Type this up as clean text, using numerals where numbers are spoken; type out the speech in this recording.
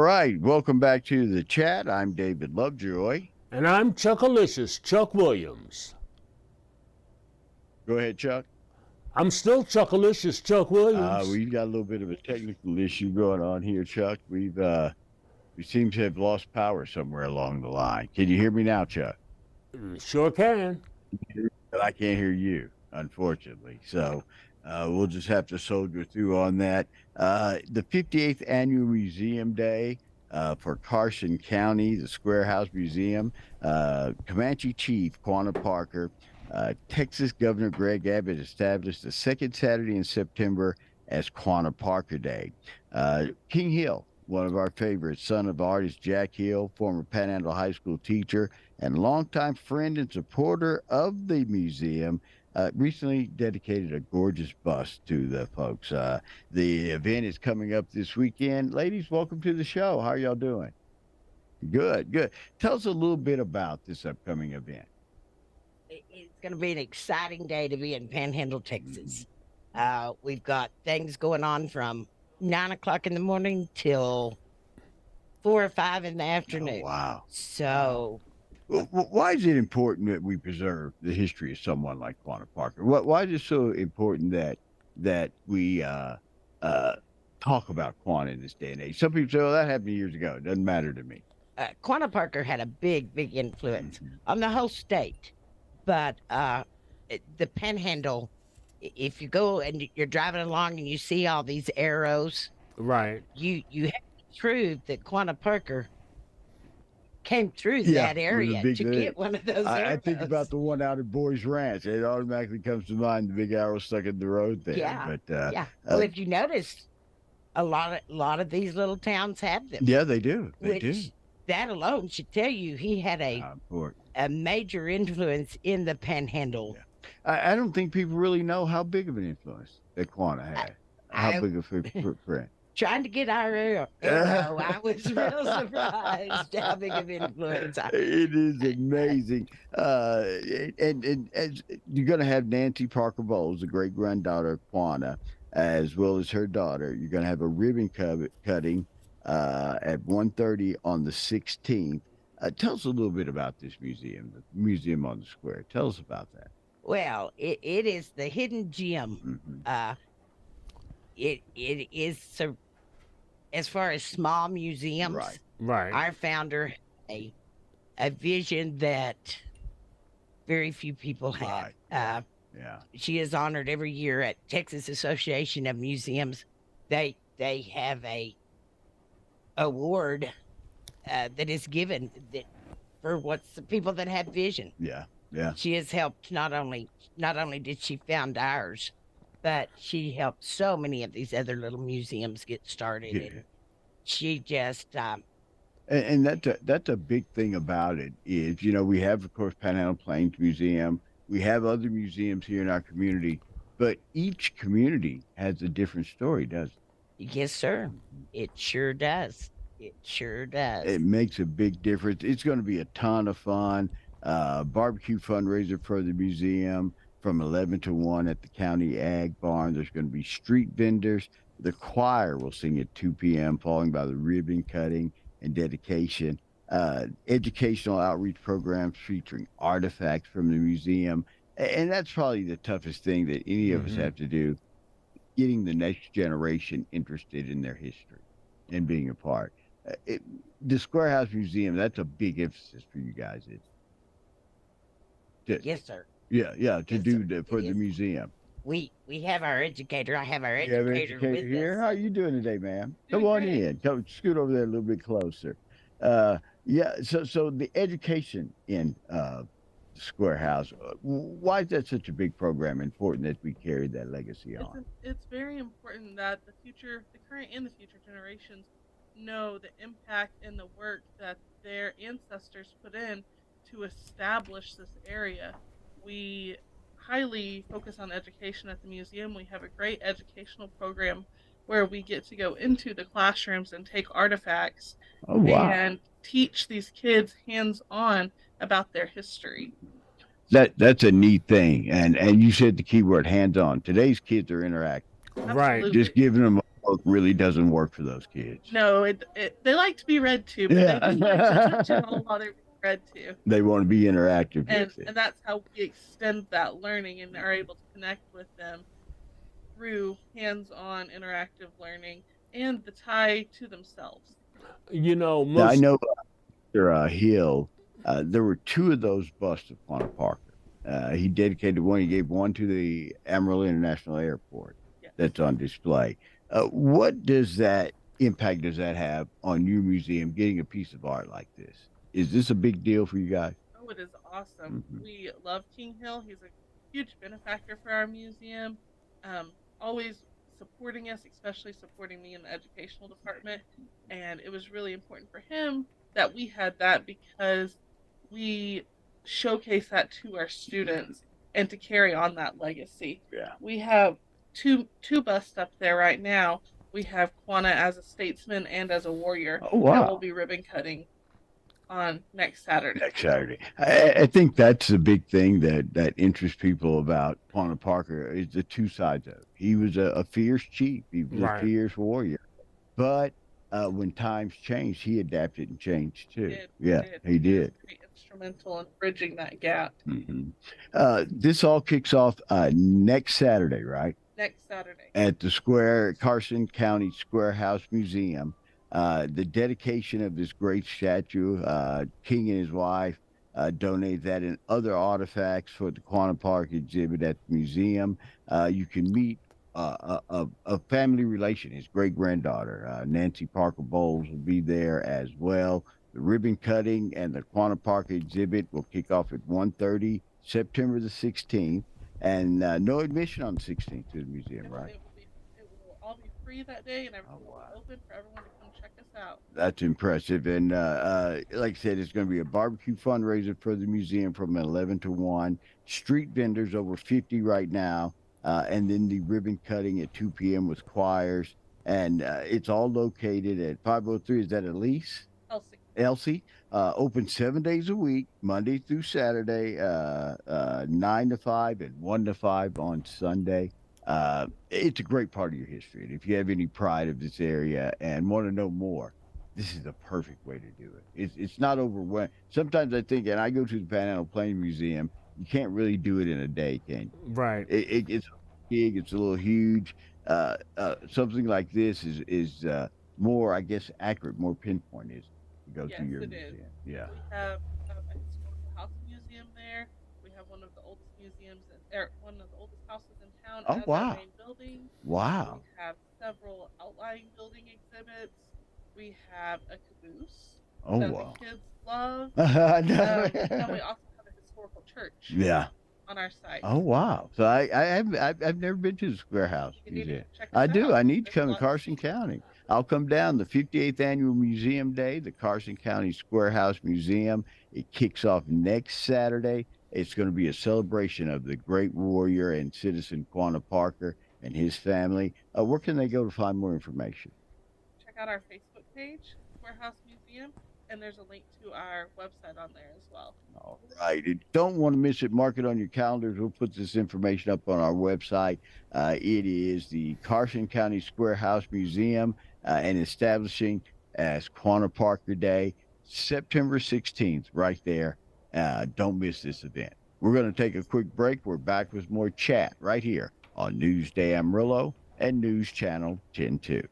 All right, welcome back to the chat. I'm David Lovejoy. And I'm Chuckalicious, Chuck Williams. Go ahead, Chuck. I'm still Chuckalicious, Chuck Williams. We've got a little bit of a technical issue going on here, Chuck. We seem to have lost power somewhere along the line. Can you hear me now, Chuck? Sure can. But I can't hear you, unfortunately. So we'll just have to soldier through on that. The 58th Annual Museum Day for Carson County, the Square House Museum, Comanche Chief Quanah Parker, Texas Governor Greg Abbott established the second Saturday in September as Quanah Parker Day. King Hill, one of our favorites, son of artist Jack Hill, former Panhandle High School teacher and longtime friend and supporter of the museum, recently dedicated a gorgeous bust to the folks. The event is coming up this weekend. Ladies, welcome to the show. How are y'all doing? Good, good. Tell us a little bit about this upcoming event. It's going to be an exciting day to be in Panhandle, Texas. We've got things going on from 9 o'clock in the morning till 4 or 5 in the afternoon. Oh, wow. So why is it important that we preserve the history of someone like Quanah Parker? Why is it so important that we talk about Quanah in this day and age? Some people say, "Oh, that happened years ago. It doesn't matter to me." Quanah Parker had a big influence on the whole state. But the Panhandle, if you go and you're driving along and you see all these arrows, right? You have to prove that Quanah Parker came through that area to get one of those arrows. I think about the one out at Boys Ranch. It automatically comes to mind, the big arrow stuck in the road there. Yeah, but, yeah. Well, if you notice, a lot of these little towns have them. Yeah, they do. They do. That alone should tell you he had a major influence in the Panhandle. Yeah. I don't think people really know how big of an influence that Quanah had. How big of a footprint. Trying to get our arrow, I was real surprised how big of influence. It is amazing. And as you're going to have Nancy Parker Bowles, the great granddaughter of Quanah, as well as her daughter. You're going to have a ribbon cutting at 1:30 on the 16th. Tell us a little bit about this museum, the museum on the square. Tell us about that. Well, it is the hidden gem. Mm-hmm. It is, so as far as small museums, right. Our founder had a vision that very few people have. Yeah. She is honored every year at Texas Association of Museums. They have a award that is given for what's the people that have vision. Yeah. She has helped not only did she found ours, but she helped so many of these other little museums get started. Yeah. And she just and that's a big thing about it is, we have, of course, Panhandle Plains Museum. We have other museums here in our community, but each community has a different story, doesn't it? Yes, sir. It sure does. It sure does. It makes a big difference. It's going to be a ton of fun. Barbecue fundraiser for the museum from 11 to 1 at the County Ag Barn. There's going to be street vendors. The choir will sing at 2 p.m., followed by the ribbon cutting and dedication. Educational outreach programs featuring artifacts from the museum. And that's probably the toughest thing that any of us have to do, getting the next generation interested in their history and being a part. The Square House Museum, that's a big emphasis for you guys. Yes, sir. Yeah, for the museum. We have our educator. I have our educator with here. us. How are you doing today, ma'am? Come Doing on great. in. Come scoot over there a little bit closer. So the education in Square House, why is that such a big program, important that we carry that legacy on? It's very important that the current and the future generations know the impact and the work that their ancestors put in to establish this area. We highly focus on education at the museum. We have a great educational program where we get to go into the classrooms and take artifacts and teach these kids hands-on about their history. That's a neat thing. And you said the key word, hands-on. Today's kids are interactive. Right. Just giving them a book really doesn't work for those kids. No, they like to be read to, but they do like to touch it all while they're being read to. They want to be interactive with it. And that's how we extend that learning and are able to connect with them through hands-on interactive learning and the tie to themselves. You know, Now, I most know after Hill, there were two of those busts of Quanah Parker. He dedicated one. He gave one to the Amarillo International Airport Yes. that's on display. What does that impact does that have on your museum getting a piece of art like this? Is this a big deal for you guys? Oh, it is awesome. Mhm. We love King Hill. He's a huge benefactor for our museum. Always supporting us, especially supporting me in the educational department. And it was really important for him that we had that because we showcase that to our students and to carry on that legacy. Yeah. We have two busts up there right now. We have Quanah as a statesman and as a warrior Oh, wow. that will be ribbon cutting on next Saturday. Next Saturday. I think that's the big thing that interests people about Quanah Parker is the two sides of it. He was a fierce chief. He was Right. a fierce warrior. But when times changed, he adapted and changed too. He was did. very instrumental in bridging that gap. This all kicks off next Saturday, right? Next Saturday. At the Carson County Square House Museum. The dedication of this great statue, King and his wife donate that and other artifacts for the Quanah Park exhibit at the museum. You can meet a family relation, his great granddaughter, Nancy Parker Bowles, will be there as well. The ribbon cutting and the Quanah Park exhibit will kick off at 1:30, September the 16th, and no admission on the 16th to the museum, right? It will all be free that day, and everything Oh, wow. will be open for everyone to come check us out. That's impressive. And like I said, it's going to be a barbecue fundraiser for the museum from 11 to 1. Street vendors, over 50 right now. And then the ribbon cutting at 2 p.m. with choirs. And it's all located at 503. Is that Elise? Elsie. Open 7 days a week, Monday through Saturday, 9 to 5 and 1 to 5 on Sunday. It's a great part of your history. And if you have any pride of this area and want to know more, this is the perfect way to do it. It's not overwhelming. Sometimes I think, and I go to the Panhandle Plain Museum, you can't really do it in a day, can you? right. It's big, it's a little huge. Something like this is more, I guess, accurate, more pinpoint is to go to your museum. Yeah. We have a historical house museum there. We have one of the oldest museums, one of the oldest houses in town. Oh, as wow. Our main building. Wow. We have several outlying building exhibits. We have a caboose Oh, that wow. the kids love. No. And we also have a historical church. Yeah. On our site. Oh, wow. So I've never been to the Square House You need to Museum. check us I do. out. I need to There's come to lots- Carson County. I'll come down the 58th Annual Museum Day, the Carson County Square House Museum. It kicks off next Saturday. It's going to be a celebration of the great warrior and citizen Quanah Parker and his family. Where can they go to find more information? Check out our Facebook page, Square House Museum, and there's a link to our website on there as well. All right. And don't want to miss it. Mark it on your calendars. We'll put this information up on our website. It is the Carson County Square House Museum and establishing as Quanah Parker Day, September 16th, right there. Don't miss this event. We're going to take a quick break. We're back with more chat right here on Newsday Amarillo and News Channel 10-2.